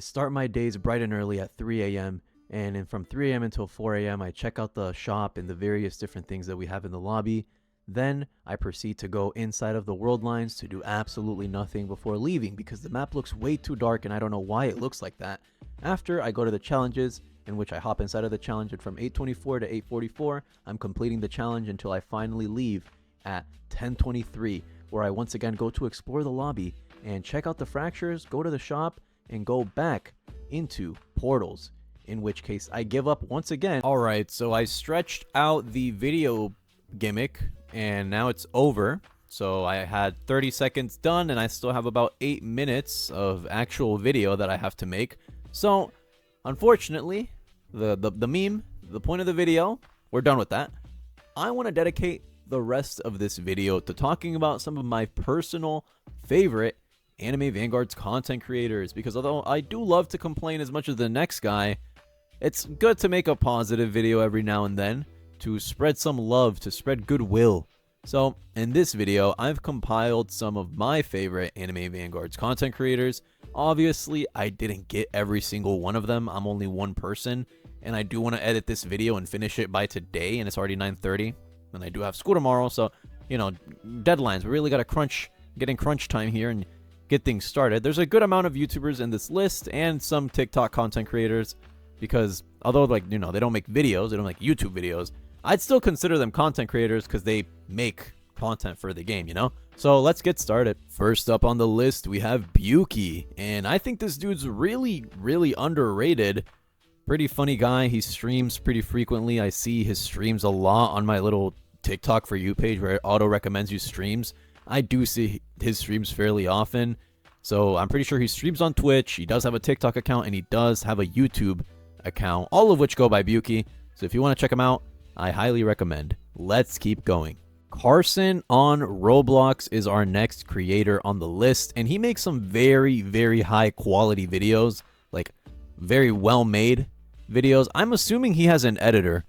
start my days bright and early at 3 a.m. and then from 3 a.m. until 4 a.m. I check out the shop and the various different things that we have in the lobby. Then I proceed to go inside of the world lines to do absolutely nothing before leaving because the map looks way too dark and I don't know why it looks like that. After I go to the challenges, in which I hop inside of the challenge, and from 8:24 to 8:44 I'm completing the challenge until I finally leave at 10:23, where I once again go to explore the lobby and check out the fractures, go to the shop, and go back into portals, in which case I give up once again. Alright, so I stretched out the video gimmick and now it's over. So I had 30 seconds done and I still have about 8 minutes of actual video that I have to make. So unfortunately, the meme, the point of the video, we're done with that. I want to dedicate the rest of this video to talking about some of my personal favorite anime Vanguards content creators, because although I do love to complain as much as the next guy, it's good to make a positive video every now and then to spread some love, to spread goodwill. So in this video, I've compiled some of my favorite anime Vanguards content creators. Obviously, I didn't get every single one of them. I'm only one person, and I do want to edit this video and finish it by today, and it's already 9:30, and I do have school tomorrow, so, you know, deadlines. We really got to get in crunch time here and get things started. There's a good amount of YouTubers in this list and some TikTok content creators, because although, like, you know, they don't make videos, they don't make YouTube videos, I'd still consider them content creators because they make content for the game, you know? So let's get started. First up on the list, we have Buki, and I think this dude's really, really underrated. Pretty funny guy. He streams pretty frequently. I see his streams a lot on my little TikTok For You page where it auto recommends you streams. I do see his streams fairly often, so I'm pretty sure he streams on Twitch. He does have a TikTok account, and he does have a YouTube account, all of which go by Buki. So if you want to check him out, I highly recommend. Let's keep going. Carson on Roblox is our next creator on the list, and he makes some very, very high quality videos, like very well made videos. I'm assuming he has an editor,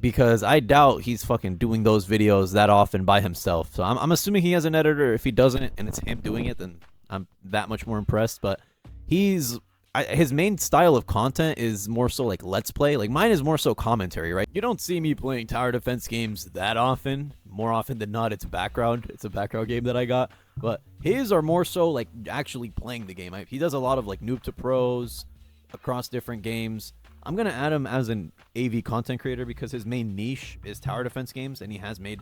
because I doubt he's fucking doing those videos that often by himself. So I'm assuming he has an editor. If he doesn't and it's him doing it, then I'm that much more impressed. But his main style of content is more so like let's play. Like mine is more so commentary, right? You don't see me playing tower defense games that often. More often than not, it's background. It's a background game that I got. But his are more so like actually playing the game. He does a lot of like noob to pros across different games. I'm going to add him as an AV content creator because his main niche is tower defense games, and he has made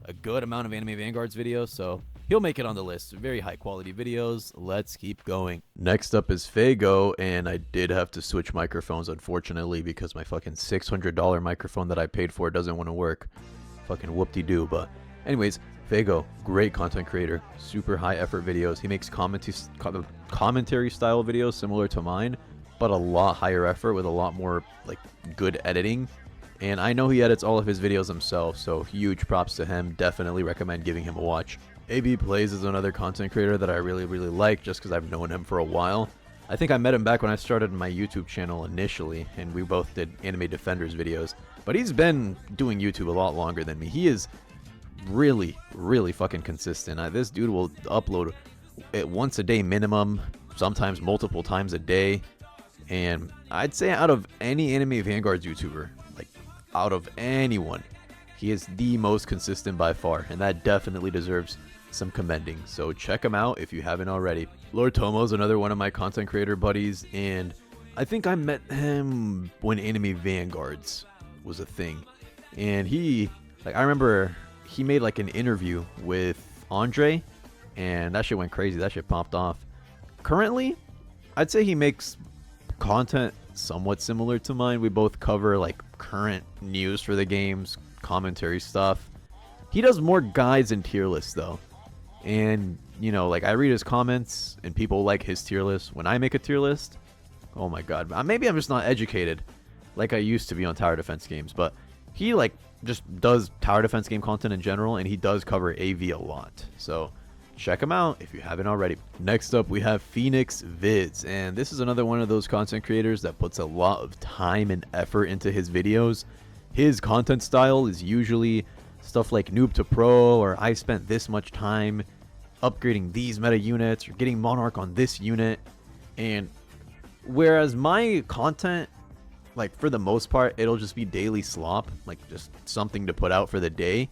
a good amount of Anime Vanguards videos, so he'll make it on the list. Very high quality videos. Let's keep going. Next up is Fago, and I did have to switch microphones, unfortunately, because my fucking $600 microphone that I paid for doesn't want to work. Fucking whoop-de-doo. But anyways, Fago, great content creator, super high effort videos. He makes commentary style videos similar to mine, but a lot higher effort with a lot more like good editing. And I know he edits all of his videos himself, so huge props to him. Definitely recommend giving him a watch. AB Plays is another content creator that I really, really like just because I've known him for a while. I think I met him back when I started my YouTube channel initially, and we both did Anime Defenders videos. But he's been doing YouTube a lot longer than me. He is really, really fucking consistent. This dude will upload it once a day minimum, sometimes multiple times a day. And I'd say out of any Anime Vanguards YouTuber, like out of anyone, he is the most consistent by far, and that definitely deserves some commending. So check him out if you haven't already. Lord Tomo's another one of my content creator buddies, and I think I met him when Anime Vanguards was a thing. And I remember he made like an interview with Andre, and that shit went crazy. That shit popped off. Currently, I'd say he makes content somewhat similar to mine. We both cover like current news for the games, commentary stuff. He does more guides and tier lists though, and you know, like I read his comments and people like his tier list. When I make a tier list, oh my god, maybe I'm just not educated like I used to be on tower defense games, but he like just does tower defense game content in general, and he does cover AV a lot, so check him out if you haven't already. Next up, we have Phoenix Vids, and this is another one of those content creators that puts a lot of time and effort into his videos. His content style is usually stuff like noob to pro, or I spent this much time upgrading these meta units, or getting Monarch on this unit. And Whereas my content, like for the most part, it'll just be daily slop, like just something to put out for the day.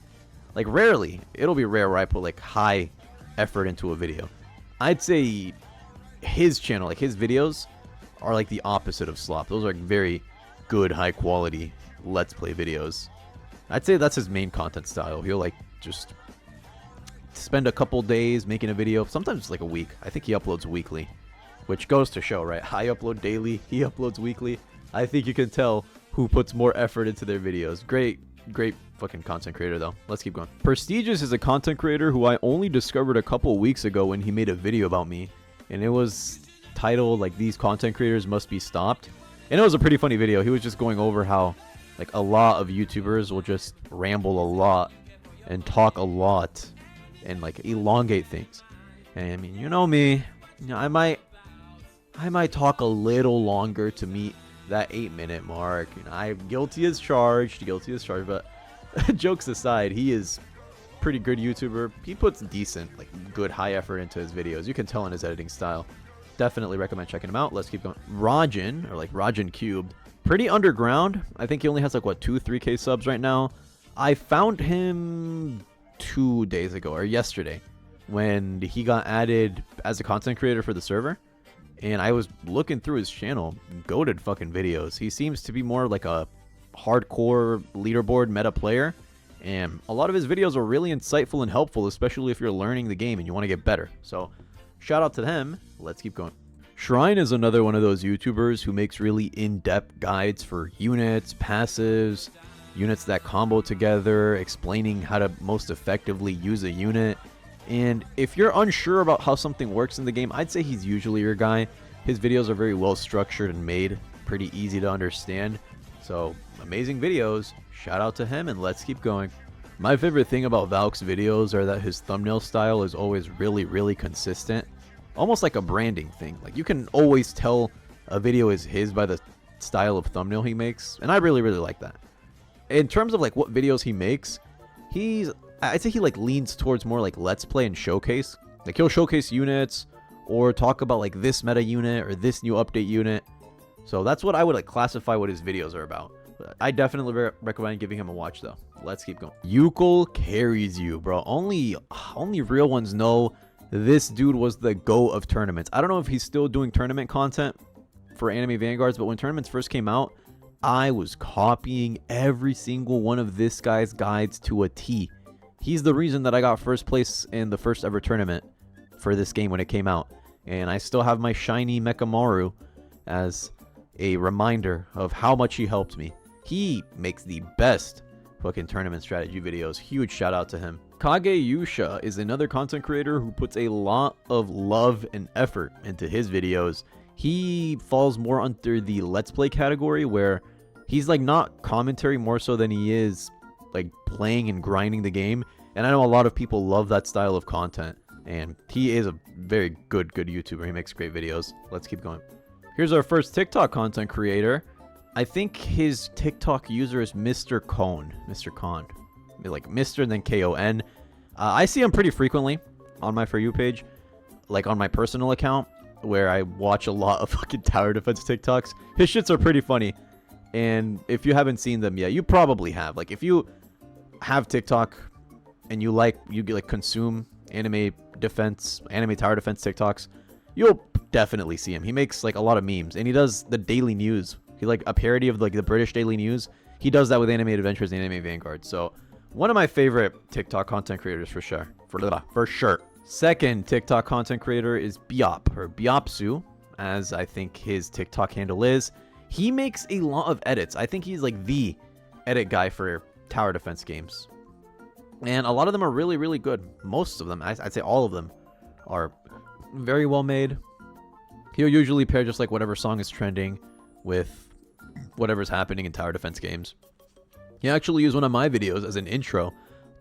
Like rarely, it'll be rare where I put like high effort into a video. I'd say his channel, like his videos, are like the opposite of slop. Those are like very good, high quality let's play videos. I'd say that's his main content style. He'll like just spend a couple days making a video, sometimes like a week. I think he uploads weekly, which goes to show, right? I upload daily, he uploads weekly. I think you can tell who puts more effort into their videos. Great fucking content creator though. Let's keep going. Prestigious is a content creator who I only discovered a couple weeks ago when he made a video about me, and it was titled like "These content creators must be stopped," and it was a pretty funny video. He was just going over how like a lot of YouTubers will just ramble a lot and talk a lot and like elongate things. And I mean, you know me, you know, I might talk a little longer to meet that 8-minute mark. You know, I'm guilty as charged, but jokes aside, he is pretty good YouTuber. He puts decent, like good high effort into his videos. You can tell in his editing style. Definitely recommend checking him out. Let's keep going. Rajin, or like Rajin Cubed, pretty underground. I think he only has like what 2-3K subs right now. I found him 2 days ago or yesterday when he got added as a content creator for the server. And I was looking through his channel, goated fucking videos. He seems to be more like a hardcore leaderboard meta player. And a lot of his videos are really insightful and helpful, especially if you're learning the game and you want to get better. So shout out to them. Let's keep going. Shrine is another one of those YouTubers who makes really in-depth guides for units, passives, units that combo together, explaining how to most effectively use a unit. And if you're unsure about how something works in the game, I'd say he's usually your guy. His videos are very well structured and made, pretty easy to understand. So amazing videos. Shout out to him, and let's keep going. My favorite thing about Valk's videos are that his thumbnail style is always really consistent. Almost like a branding thing. Like you can always tell a video is his by the style of thumbnail he makes. And I really like that. In terms of like what videos he makes, I'd say he like leans towards more like let's play and showcase. Like he'll showcase units or talk about like this meta unit or this new update unit. So that's what I would like classify what his videos are about. I definitely recommend giving him a watch though. Let's keep going. Yukel carries you, bro. Only real ones know this dude was the GOAT of tournaments. I don't know if he's still doing tournament content for Anime Vanguards, but when tournaments first came out, I was copying every single one of this guy's guides to a T. He's the reason that I got first place in the first ever tournament for this game when it came out. And I still have my shiny Mechamaru as a reminder of how much he helped me. He makes the best fucking tournament strategy videos. Huge shout out to him. Kageyusha is another content creator who puts a lot of love and effort into his videos. He falls more under the let's play category where he's like not commentary more so than he is like playing and grinding the game. And I know a lot of people love that style of content, and he is a very good YouTuber. He makes great videos. Let's keep going. Here's our first TikTok content creator. I think his TikTok user is Mr. Kon. Like Mr. and then Kon. I see him pretty frequently on my For You page, like on my personal account, where I watch a lot of fucking tower defense TikToks. His shits are pretty funny. And if you haven't seen them yet, you probably have. Like if you have TikTok and you consume anime tower defense TikToks, you'll definitely see him. He makes like a lot of memes, and he does the daily news. He like a parody of like the British daily news. He does that with Anime Adventures and Anime Vanguards. So one of my favorite TikTok content creators for sure. For sure. Second TikTok content creator is Biop, or Biopsu, as I think his TikTok handle is. He makes a lot of edits. I think he's like the edit guy for tower defense games. And a lot of them are really good. Most of them, I'd say all of them, are very well made. He'll usually pair just like whatever song is trending with whatever's happening in tower defense games. He actually used one of my videos as an intro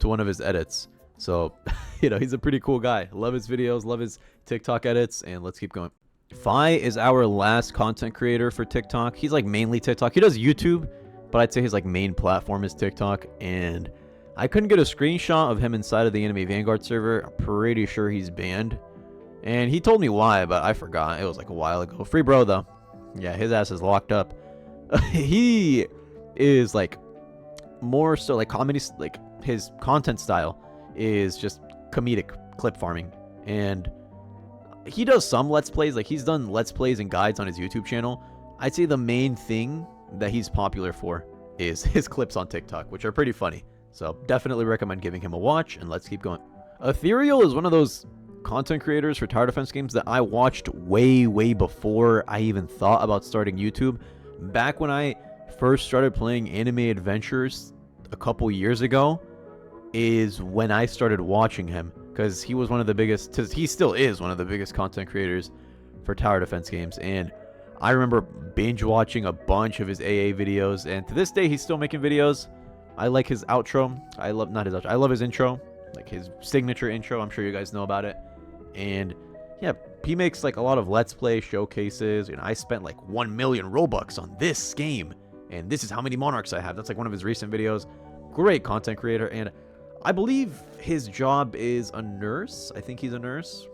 to one of his edits. So, you know, he's a pretty cool guy. Love his videos, love his TikTok edits, and let's keep going. Fi is our last content creator for TikTok. He's like mainly TikTok. He does YouTube, but I'd say his like main platform is TikTok. And I couldn't get a screenshot of him inside of the Anime Vanguard server. I'm pretty sure he's banned. And he told me why, but I forgot. It was like a while ago. Free bro, though. Yeah, his ass is locked up. He is like more so like comedy, like his content style is just comedic clip farming, and he does some let's plays. Like he's done let's plays and guides on his YouTube channel. I'd say the main thing that he's popular for is his clips on TikTok, which are pretty funny. So definitely recommend giving him a watch, and let's keep going. Ethereal is one of those content creators for tower defense games that I watched way before I even thought about starting YouTube. Back when I first started playing anime adventures a couple years ago is when I started watching him, because he was one of the biggest, he still is one of the biggest content creators for tower defense games. And I remember binge watching a bunch of his AA videos, and to this day he's still making videos. I like his outro. I love his intro, like his signature intro. I'm sure you guys know about it. And yeah, he makes like a lot of let's play showcases. You know, I spent like 1 million robux on this game, and this is how many monarchs I have. That's like one of his recent videos. Great content creator, and I believe his job is a nurse. I think he's a nurse.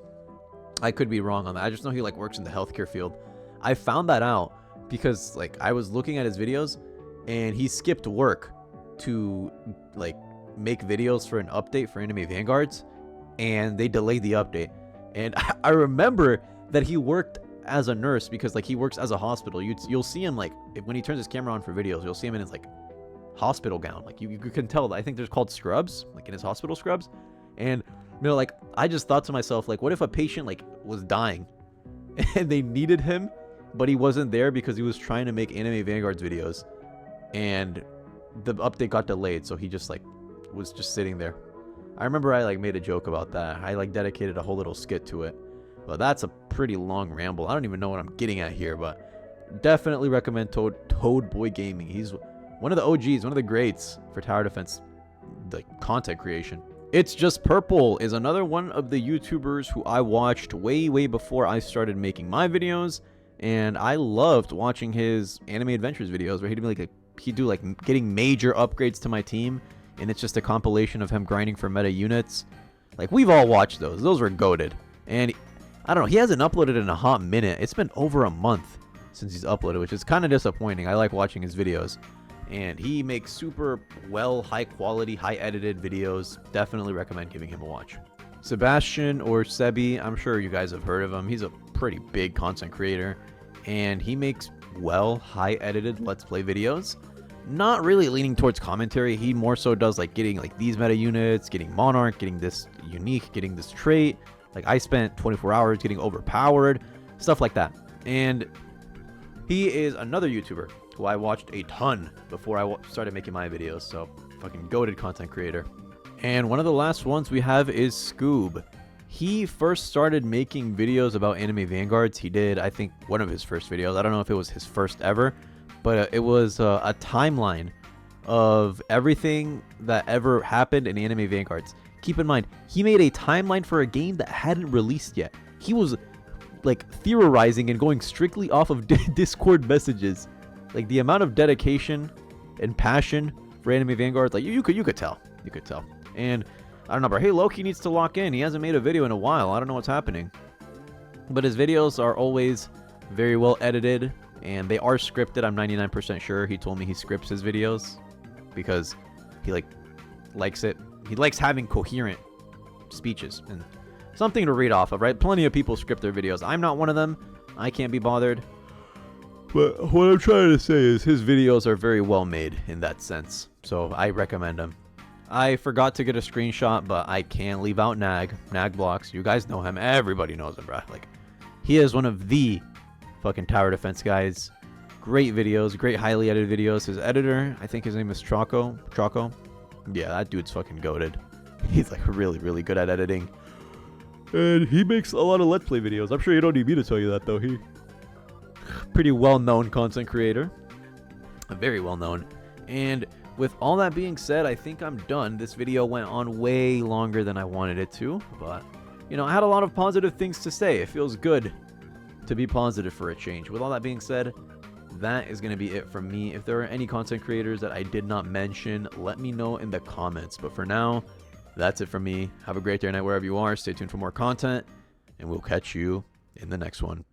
I could be wrong on that. I just know he like works in the healthcare field. I found that out because like I was looking at his videos, and he skipped work to like make videos for an update for Anime Vanguards, and they delayed the update. And I remember that he worked as a nurse because like he works as a hospital. You'll see him like when he turns his camera on for videos, you'll see him in his like hospital gown. Like you can tell. I think there's called scrubs, like in his hospital scrubs. And you know, like I just thought to myself, like, what if a patient like was dying and they needed him, but he wasn't there because he was trying to make Anime Vanguards videos, and the update got delayed, so he just like was just sitting there. I remember I like made a joke about that. I like dedicated a whole little skit to it. But that's a pretty long ramble. I don't even know what I'm getting at here, but definitely recommend Toad Boy Gaming. He's one of the OGs, one of the greats for tower defense like content creation. It's Just Purple is another one of the YouTubers who I watched way before I started making my videos, and I loved watching his anime adventures videos where he'd do like getting major upgrades to my team, and it's just a compilation of him grinding for meta units. Like we've all watched those. Those were goated. And I don't know, he hasn't uploaded in a hot minute. It's been over a month since he's uploaded, which is kind of disappointing. I like watching his videos, and he makes super well, high quality, high edited videos. Definitely recommend giving him a watch. Sebastian, or Sebi, I'm sure you guys have heard of him. He's a pretty big content creator, and he makes well, high edited let's play videos. Not really leaning towards commentary. He more so does like getting like these meta units, getting monarch, getting this unique, getting this trait. Like I spent 24 hours getting overpowered, stuff like that. And he is another YouTuber who I watched a ton before I started making my videos. So fucking goated content creator. And one of the last ones we have is Scoob. He first started making videos about Anime Vanguards. He did, I think, one of his first videos. I don't know if it was his first ever, but it was a timeline of everything that ever happened in Anime Vanguards. Keep in mind, he made a timeline for a game that hadn't released yet. He was like theorizing and going strictly off of Discord messages. Like the amount of dedication and passion for Anime Vanguards, like you could tell. You could tell. And I don't know, bro. Hey, Loki needs to lock in. He hasn't made a video in a while. I don't know what's happening. But his videos are always very well edited, and they are scripted. I'm 99% sure. He told me he scripts his videos because he likes it. He likes having coherent speeches and something to read off of, right? Plenty of people script their videos. I'm not one of them. I can't be bothered. But what I'm trying to say is his videos are very well made in that sense. So I recommend them. I forgot to get a screenshot, but I can't leave out Nag Blocks. You guys know him. Everybody knows him, bro. Like, he is one of the fucking tower defense guys. Great videos, great highly edited videos. His editor, I think his name is Choco. Yeah, that dude's fucking goated. He's like really good at editing. And he makes a lot of Let's Play videos. I'm sure you don't need me to tell you that, though. He pretty well-known content creator. Very well-known. And with all that being said, I think I'm done. This video went on way longer than I wanted it to. But, you know, I had a lot of positive things to say. It feels good to be positive for a change. With all that being said, that is going to be it from me. If there are any content creators that I did not mention, let me know in the comments. But for now, that's it from me. Have a great day or night wherever you are. Stay tuned for more content, and we'll catch you in the next one.